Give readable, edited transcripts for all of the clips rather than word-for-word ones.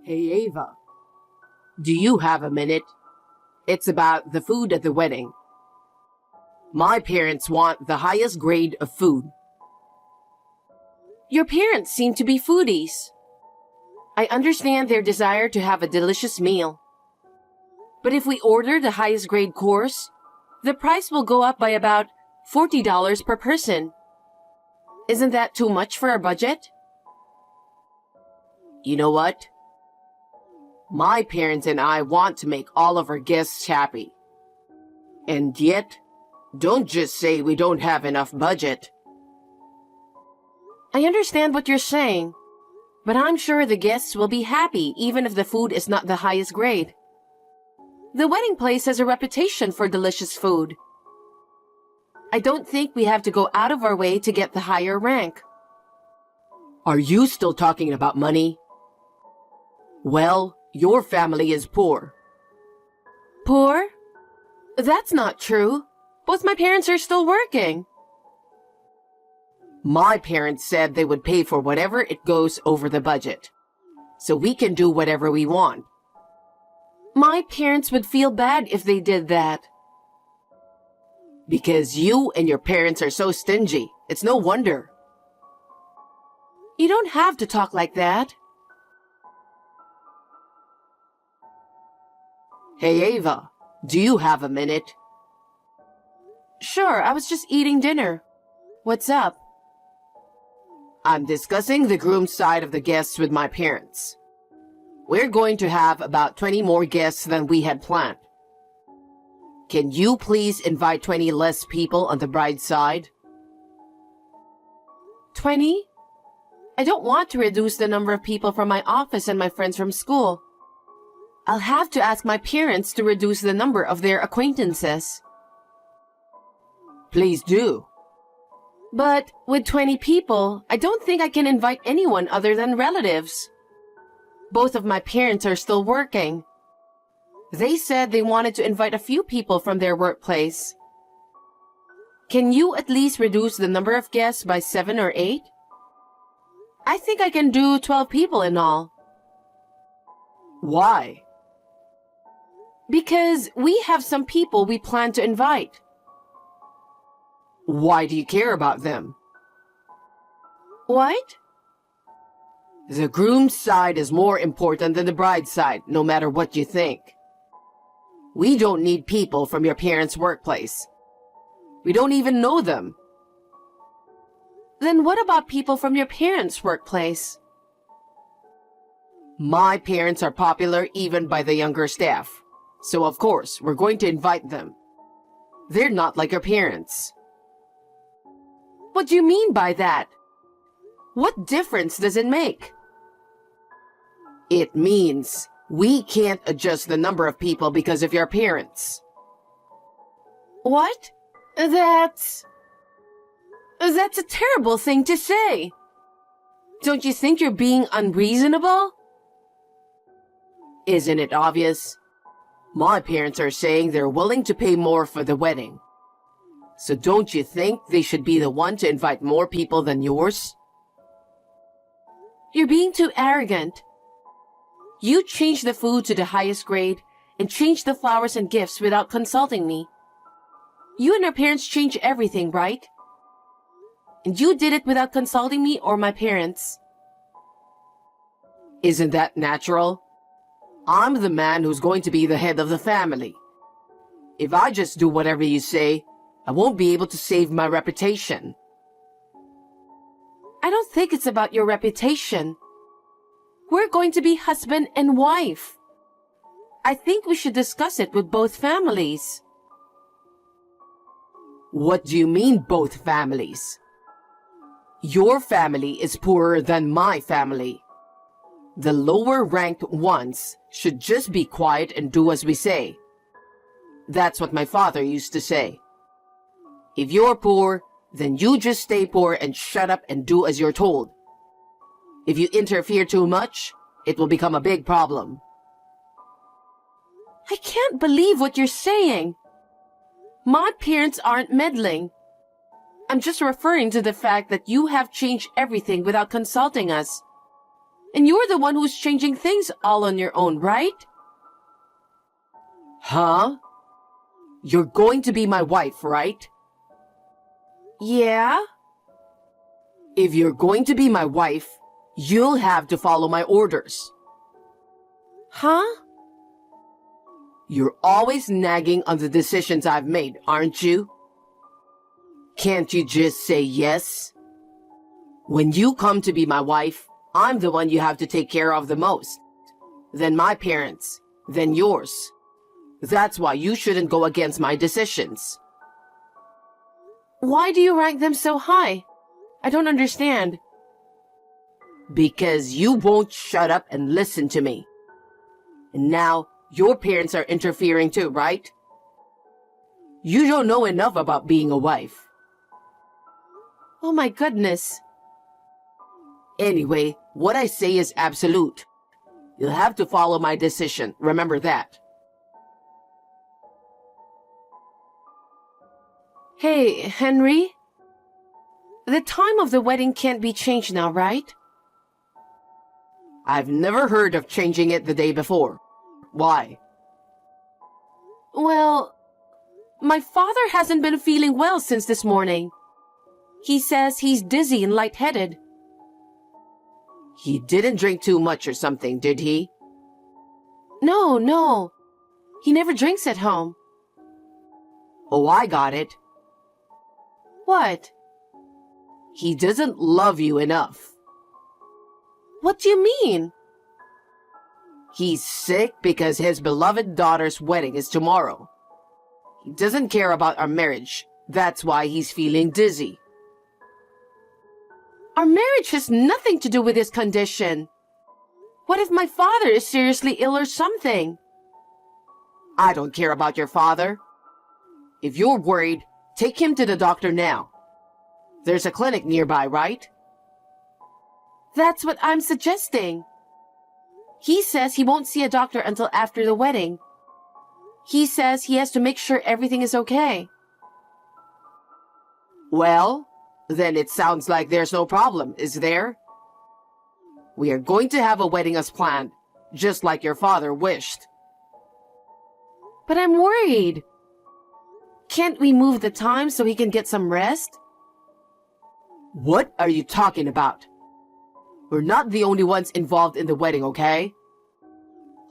Hey Ava, do you have a minute? It's about the food at the wedding. My parents want the highest grade of food. Your parents seem to be foodies. I understand their desire to have a delicious meal. But if we order the highest grade course, the price will go up by about $40 per person. Isn't that too much for our budget? You know what? My parents and I want to make all of our guests happy. And yet, don't just say we don't have enough budget. I understand what you're saying, but I'm sure the guests will be happy even if the food is not the highest grade. The wedding place has a reputation for delicious food. I don't think we have to go out of our way to get the higher rank. Are you still talking about money? Well, your family is poor. Poor? That's not true. Both my parents are still working. My parents said they would pay for whatever it goes over the budget, so we can do whatever we want. My parents would feel bad if they did that. Because you and your parents are so stingy. It's no wonder. You don't have to talk like that. Hey Ava, do you have a minute? Sure, I was just eating dinner. What's up? I'm discussing the groom's side of the guests with my parents. We're going to have about 20 more guests than we had planned. Can you please invite 20 less people on the bride's side? 20? I don't want to reduce the number of people from my office and my friends from school. I'll have to ask my parents to reduce the number of their acquaintances. Please do. But with 20 people, I don't think I can invite anyone other than relatives. Both of my parents are still working. They said they wanted to invite a few people from their workplace. Can you at least reduce the number of guests by 7 or 8? I think I can do 12 people in all. Why? Because we have some people we plan to invite. Why do you care about them? What? The groom's side is more important than the bride's side, no matter what you think. We don't need people from your parents' workplace. We don't even know them. Then what about people from your parents' workplace? My parents are popular even by the younger staff. So of course, we're going to invite them. They're not like our parents. What do you mean by that? What difference does it make? It means we can't adjust the number of people because of your parents. What? That's a terrible thing to say. Don't you think you're being unreasonable? Isn't it obvious? My parents are saying they're willing to pay more for the wedding. So don't you think they should be the one to invite more people than yours? You're being too arrogant. You changed the food to the highest grade and changed the flowers and gifts without consulting me. You and our parents change everything, right? And you did it without consulting me or my parents. Isn't that natural? I'm the man who's going to be the head of the family. If I just do whatever you say, I won't be able to save my reputation. I don't think it's about your reputation. We're going to be husband and wife. I think we should discuss it with both families. What do you mean, both families? Your family is poorer than my family. The lower-ranked ones should just be quiet and do as we say. That's what my father used to say. If you're poor, then you just stay poor and shut up and do as you're told. If you interfere too much, it will become a big problem. I can't believe what you're saying. My parents aren't meddling. I'm just referring to the fact that you have changed everything without consulting us. And you're the one who's changing things all on your own, right? Huh? You're going to be my wife, right? Yeah? If you're going to be my wife, you'll have to follow my orders. Huh? You're always nagging on the decisions I've made, aren't you? Can't you just say yes? When you come to be my wife, I'm the one you have to take care of the most. Then my parents, then yours. That's why you shouldn't go against my decisions. Why do you rank them so high? I don't understand. Because you won't shut up and listen to me. And now, your parents are interfering too, right? You don't know enough about being a wife. Oh my goodness. Anyway, what I say is absolute. You'll have to follow my decision, remember that. Hey, Henry? The time of the wedding can't be changed now, right? I've never heard of changing it the day before. Why? Well, my father hasn't been feeling well since this morning. He says he's dizzy and lightheaded. He didn't drink too much or something, did he? No. He never drinks at home. Oh, I got it. What? He doesn't love you enough. What do you mean? He's sick because his beloved daughter's wedding is tomorrow. He doesn't care about our marriage. That's why he's feeling dizzy. Our marriage has nothing to do with his condition. What if my father is seriously ill or something? I don't care about your father. If you're worried, take him to the doctor now. There's a clinic nearby, right? That's what I'm suggesting. He says he won't see a doctor until after the wedding. He says he has to make sure everything is okay. Well, then it sounds like there's no problem, is there? We are going to have a wedding as planned, just like your father wished. But I'm worried. Can't we move the time so he can get some rest? What are you talking about? We're not the only ones involved in the wedding, okay?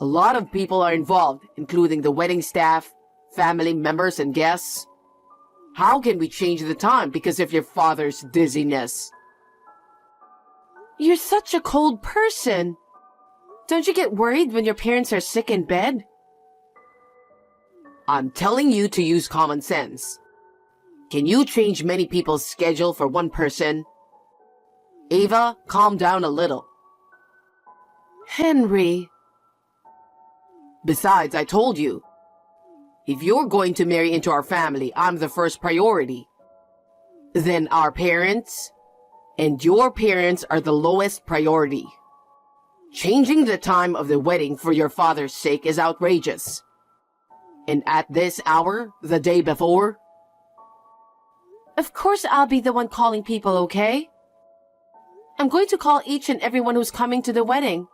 A lot of people are involved, including the wedding staff, family members, and guests. How can we change the time because of your father's dizziness? You're such a cold person. Don't you get worried when your parents are sick in bed? I'm telling you to use common sense. Can you change many people's schedule for one person? Ava, calm down a little. Henry. Besides, I told you, if you're going to marry into our family, I'm the first priority. Then our parents and your parents are the lowest priority. Changing the time of the wedding for your father's sake is outrageous. And at this hour, the day before? Of course I'll be the one calling people, okay? I'm going to call each and everyone who's coming to the wedding.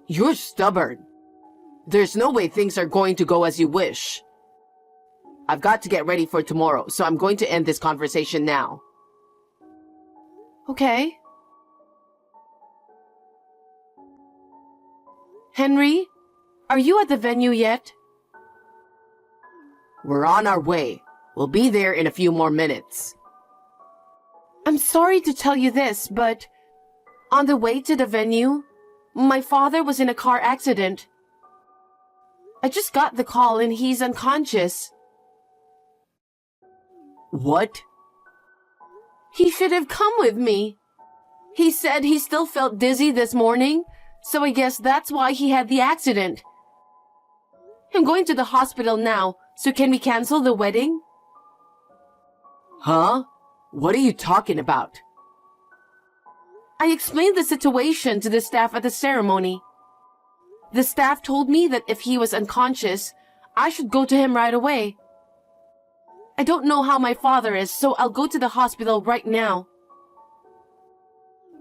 You're stubborn. There's no way things are going to go as you wish. I've got to get ready for tomorrow, so I'm going to end this conversation now. Okay. Henry, are you at the venue yet? We're on our way. We'll be there in a few more minutes. I'm sorry to tell you this, but on the way to the venue, my father was in a car accident. I just got the call and he's unconscious. What? He should have come with me. He said he still felt dizzy this morning, so I guess that's why he had the accident. I'm going to the hospital now, so can we cancel the wedding? Huh? What are you talking about? I explained the situation to the staff at the ceremony. The staff told me that if he was unconscious, I should go to him right away. I don't know how my father is, so I'll go to the hospital right now.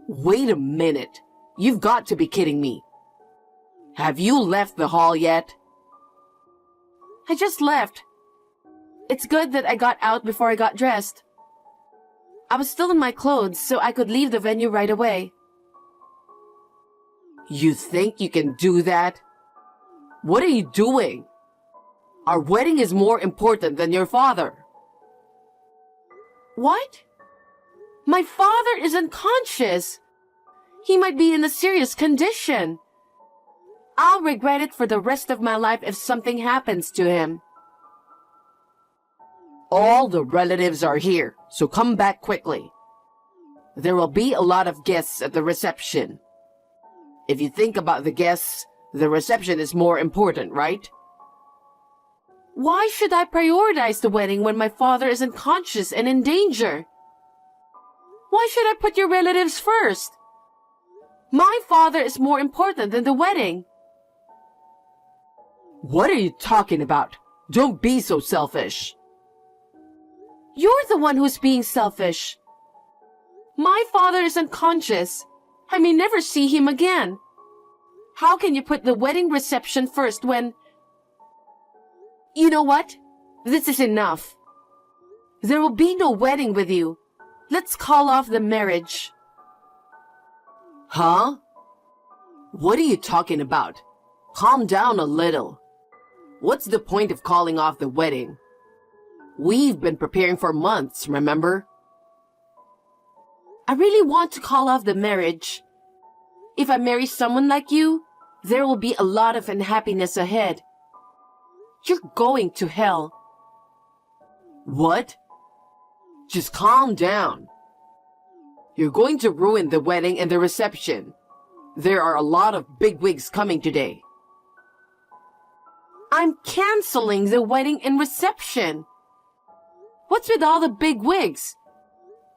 Wait a minute. You've got to be kidding me. Have you left the hall yet? I just left. It's good that I got out before I got dressed. I was still in my clothes, so I could leave the venue right away. You think you can do that? What are you doing? Our wedding is more important than your father. What? My father is unconscious. He might be in a serious condition. I'll regret it for the rest of my life if something happens to him. All the relatives are here, so come back quickly. There will be a lot of guests at the reception. If you think about the guests, the reception is more important, right? Why should I prioritize the wedding when my father is unconscious and in danger? Why should I put your relatives first? My father is more important than the wedding. What are you talking about? Don't be so selfish. You're the one who's being selfish. My father is unconscious. I may never see him again. How can you put the wedding reception first when... You know what? This is enough. There will be no wedding with you. Let's call off the marriage. Huh? What are you talking about? Calm down a little. What's the point of calling off the wedding? We've been preparing for months, remember? I really want to call off the marriage. If I marry someone like you, there will be a lot of unhappiness ahead. You're going to hell. What? Just calm down. You're going to ruin the wedding and the reception. There are a lot of bigwigs coming today. I'm canceling the wedding and reception. What's with all the big wigs?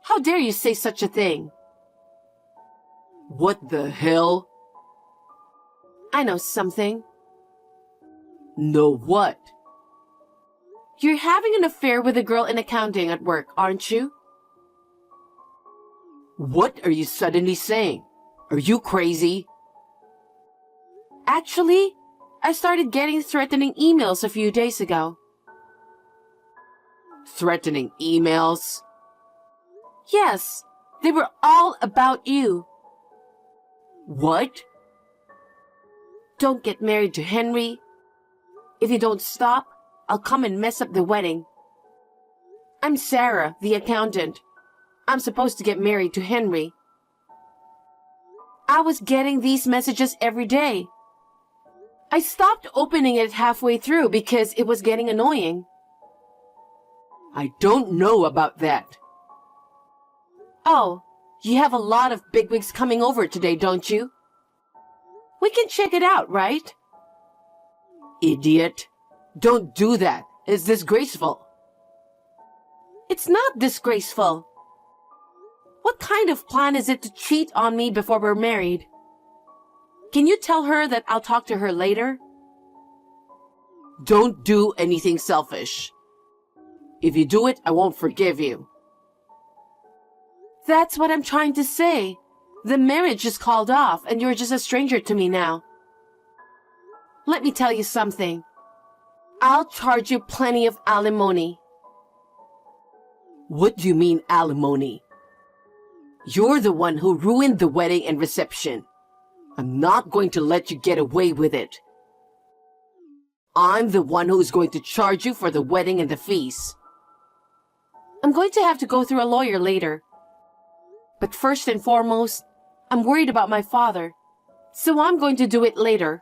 How dare you say such a thing? What the hell? I know something. Know what? You're having an affair with a girl in accounting at work, aren't you? What are you suddenly saying? Are you crazy? Actually, I started getting threatening emails a few days ago. Threatening emails? Yes, they were all about you. What? Don't get married to Henry. If you don't stop, I'll come and mess up the wedding. I'm Sarah, the accountant. I'm supposed to get married to Henry. I was getting these messages every day. I stopped opening it halfway through because it was getting annoying. I don't know about that. Oh, you have a lot of bigwigs coming over today, don't you? We can check it out, right? Idiot. Don't do that. It's disgraceful. It's not disgraceful. What kind of plan is it to cheat on me before we're married? Can you tell her that I'll talk to her later? Don't do anything selfish. If you do it, I won't forgive you. That's what I'm trying to say. The marriage is called off and you're just a stranger to me now. Let me tell you something. I'll charge you plenty of alimony. What do you mean alimony? You're the one who ruined the wedding and reception. I'm not going to let you get away with it. I'm the one who's going to charge you for the wedding and the fees. I'm going to have to go through a lawyer later. But first and foremost, I'm worried about my father, so I'm going to do it later.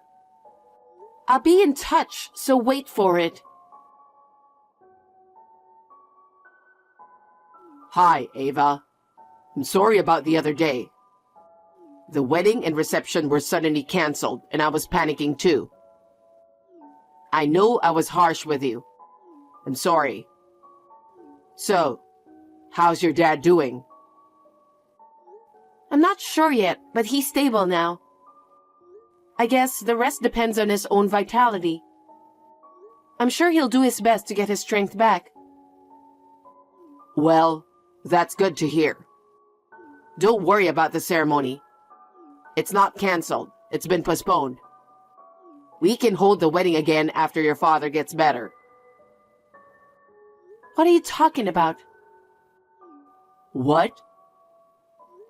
I'll be in touch, so wait for it. Hi, Ava. I'm sorry about the other day. The wedding and reception were suddenly canceled, and I was panicking too. I know I was harsh with you. I'm sorry. So, how's your dad doing? I'm not sure yet, but he's stable now. I guess the rest depends on his own vitality. I'm sure he'll do his best to get his strength back. Well, that's good to hear. Don't worry about the ceremony. It's not canceled. It's been postponed. We can hold the wedding again after your father gets better. What are you talking about? What?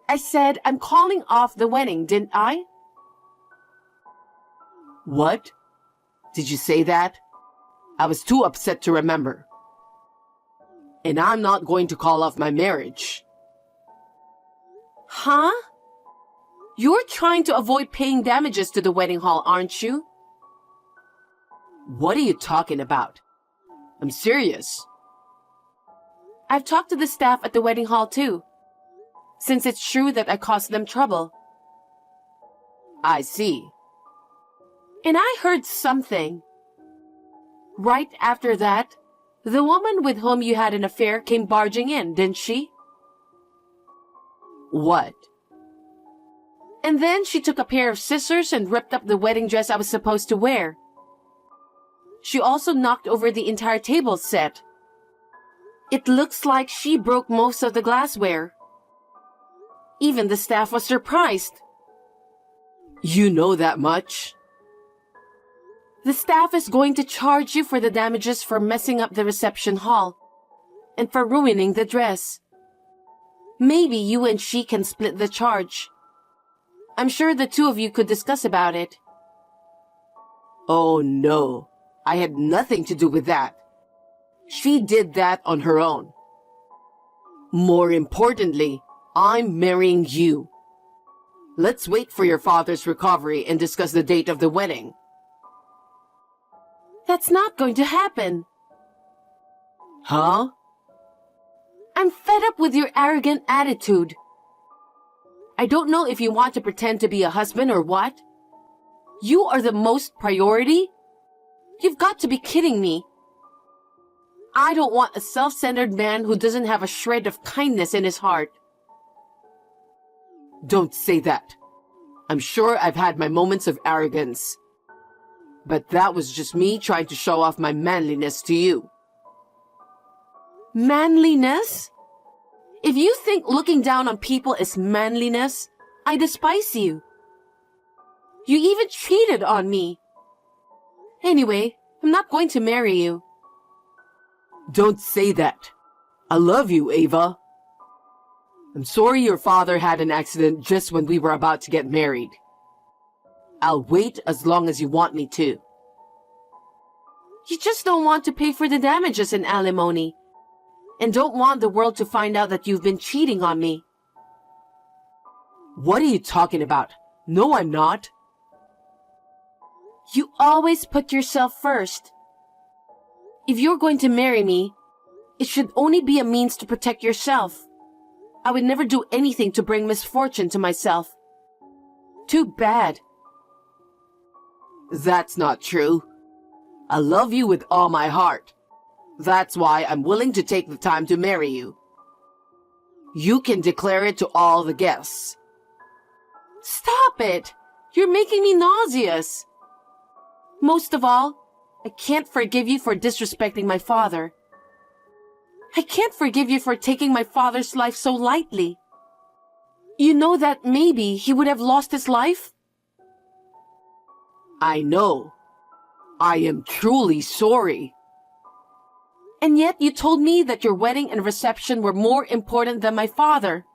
I said I'm calling off the wedding, didn't I? What? Did you say that? I was too upset to remember. And I'm not going to call off my marriage. Huh? You're trying to avoid paying damages to the wedding hall, aren't you? What are you talking about? I'm serious. I've talked to the staff at the wedding hall too, since it's true that I caused them trouble. I see. And I heard something. Right after that, the woman with whom you had an affair came barging in, didn't she? What? And then she took a pair of scissors and ripped up the wedding dress I was supposed to wear. She also knocked over the entire table set. It looks like she broke most of the glassware. Even the staff was surprised. You know that much? The staff is going to charge you for the damages for messing up the reception hall and for ruining the dress. Maybe you and she can split the charge. I'm sure the two of you could discuss about it. Oh no, I had nothing to do with that. She did that on her own. More importantly, I'm marrying you. Let's wait for your father's recovery and discuss the date of the wedding. That's not going to happen. Huh? I'm fed up with your arrogant attitude. I don't know if you want to pretend to be a husband or what. You are the most priority? You've got to be kidding me. I don't want a self-centered man who doesn't have a shred of kindness in his heart. Don't say that. I'm sure I've had my moments of arrogance. But that was just me trying to show off my manliness to you. Manliness? If you think looking down on people is manliness, I despise you. You even cheated on me. Anyway, I'm not going to marry you. Don't say that. I love you, Ava. I'm sorry your father had an accident just when we were about to get married. I'll wait as long as you want me to. You just don't want to pay for the damages and alimony, and don't want the world to find out that you've been cheating on me. What are you talking about? No, I'm not. You always put yourself first. If you're going to marry me, it should only be a means to protect yourself. I would never do anything to bring misfortune to myself. Too bad. That's not true. I love you with all my heart. That's why I'm willing to take the time to marry you. You can declare it to all the guests. Stop it! You're making me nauseous. Most of all, I can't forgive you for disrespecting my father. I can't forgive you for taking my father's life so lightly. You know that maybe he would have lost his life? I know. I am truly sorry. And yet you told me that your wedding and reception were more important than my father.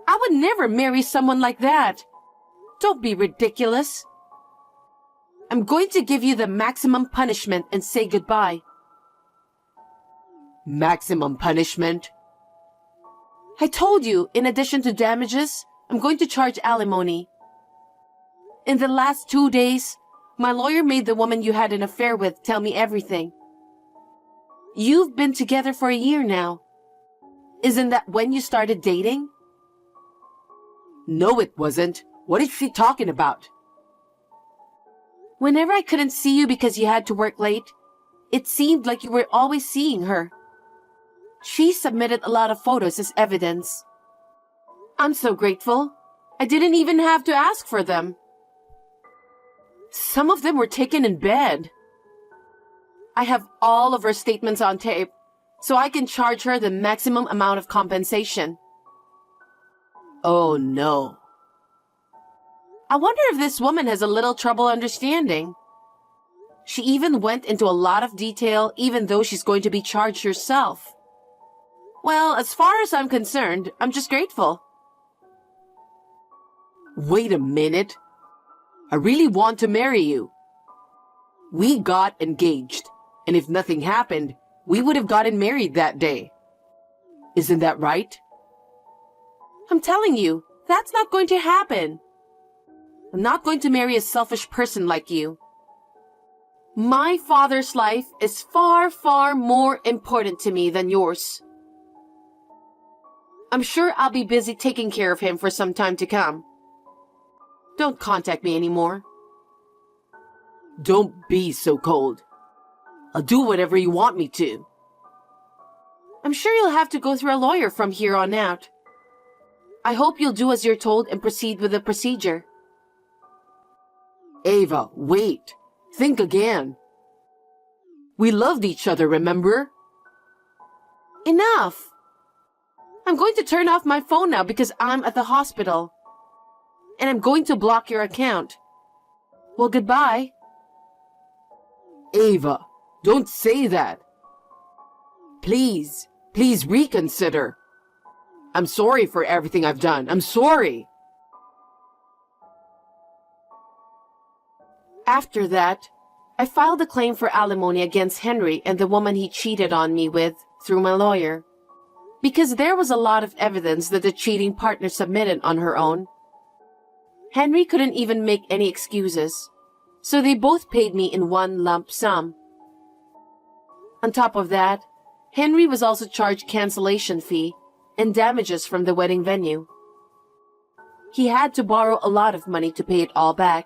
I would never marry someone like that. Don't be ridiculous. I'm going to give you the maximum punishment and say goodbye. Maximum punishment? I told you, in addition to damages, I'm going to charge alimony. In the last 2 days, my lawyer made the woman you had an affair with tell me everything. You've been together for a year now. Isn't that when you started dating? No, it wasn't. What is she talking about? Whenever I couldn't see you because you had to work late, it seemed like you were always seeing her. She submitted a lot of photos as evidence. I'm so grateful. I didn't even have to ask for them. Some of them were taken in bed. I have all of her statements on tape, so I can charge her the maximum amount of compensation. Oh no. I wonder if this woman has a little trouble understanding. She even went into a lot of detail, even though she's going to be charged herself. Well, as far as I'm concerned, I'm just grateful. Wait a minute. I really want to marry you. We got engaged, and if nothing happened, we would have gotten married that day. Isn't that right? I'm telling you, that's not going to happen. I'm not going to marry a selfish person like you. My father's life is far, far more important to me than yours. I'm sure I'll be busy taking care of him for some time to come. Don't contact me anymore. Don't be so cold. I'll do whatever you want me to. I'm sure you'll have to go through a lawyer from here on out. I hope you'll do as you're told and proceed with the procedure. Ava, wait. Think again. We loved each other, remember? Enough! I'm going to turn off my phone now because I'm at the hospital. And I'm going to block your account. Well, goodbye. Ava, don't say that. Please reconsider. I'm sorry for everything I've done. I'm sorry. After that, I filed a claim for alimony against Henry and the woman he cheated on me with through my lawyer. Because there was a lot of evidence that the cheating partner submitted on her own. Henry couldn't even make any excuses, so they both paid me in one lump sum. On top of that, Henry was also charged cancellation fee and damages from the wedding venue. He had to borrow a lot of money to pay it all back.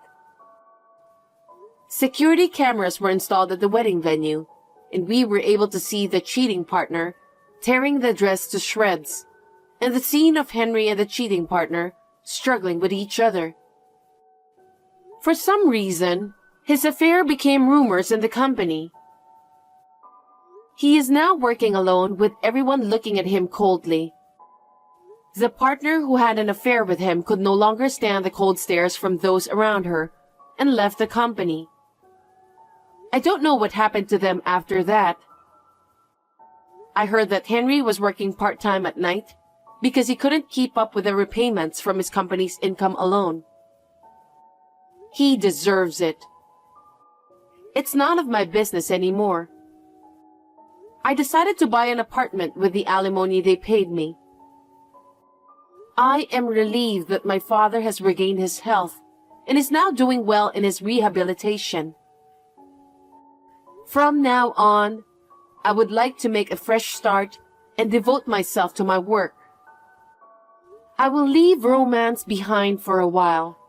Security cameras were installed at the wedding venue, and we were able to see the cheating partner tearing the dress to shreds, and the scene of Henry and the cheating partner struggling with each other. For some reason, his affair became rumors in the company. He is now working alone with everyone looking at him coldly. The partner who had an affair with him could no longer stand the cold stares from those around her and left the company. I don't know what happened to them after that. I heard that Henry was working part-time at night because he couldn't keep up with the repayments from his company's income alone. He deserves it. It's none of my business anymore. I decided to buy an apartment with the alimony they paid me. I am relieved that my father has regained his health and is now doing well in his rehabilitation. From now on, I would like to make a fresh start and devote myself to my work. I will leave romance behind for a while.